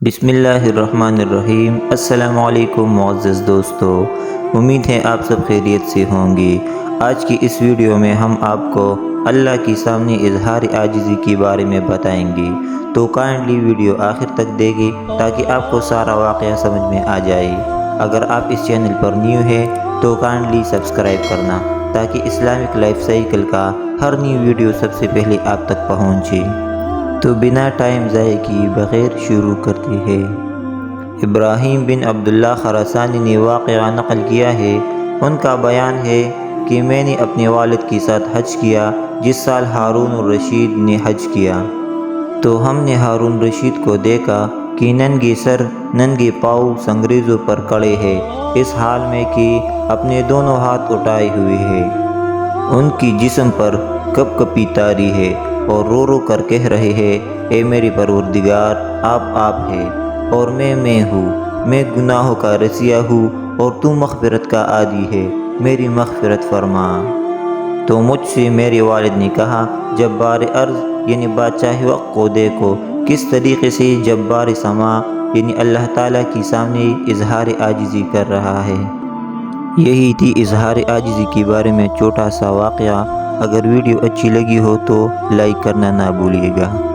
بسم اللہ الرحمن الرحیم۔ السلام علیکم معزز دوستو، امید ہے آپ سب خیریت سے ہوں گے۔ آج کی اس ویڈیو میں ہم آپ کو اللہ کے سامنے اظہار عاجزی کے بارے میں بتائیں گے، تو کائنڈلی ویڈیو آخر تک دیکھیں تاکہ آپ کو سارا واقعہ سمجھ میں آ جائے۔ اگر آپ اس چینل پر نیو ہے تو کائنڈلی سبسکرائب کرنا تاکہ اسلامک لائف سائیکل کا ہر نیو ویڈیو سب سے پہلے آپ تک پہنچے۔ تو بنا ٹائم ضائع کیے بغیر شروع کرتے ہیں۔ ابراہیم بن عبداللہ خراسانی نے واقعہ نقل کیا ہے۔ ان کا بیان ہے کہ میں نے اپنے والد کے ساتھ حج کیا جس سال ہارون الرشید نے حج کیا، تو ہم نے ہارون رشید کو دیکھا کہ ننگے سر ننگے پاؤں سنگریزوں پر کھڑے ہیں، اس حال میں کہ اپنے دونوں ہاتھ اٹھائے ہوئے ہیں۔ ان کی جسم پر کپ کپی طاری ہے اور رو رو کر کہہ رہے ہیں، اے میرے پروردگار، آپ ہے اور میں ہوں، میں گناہوں کا رسیا ہوں اور تو مغفرت کا عادی ہے، میری مغفرت فرما۔ تو مجھ سے میرے والد نے کہا، جبار ارض یعنی بادشاہ وقت کو دیکھو، کس طریقے سے جبار سما یعنی اللہ تعالیٰ کے سامنے اظہار عاجزی کر رہا ہے۔ یہی تھی اظہار عاجزی کے بارے میں چھوٹا سا واقعہ۔ اگر ویڈیو اچھی لگی ہو تو لائک کرنا نہ بھولیے گا۔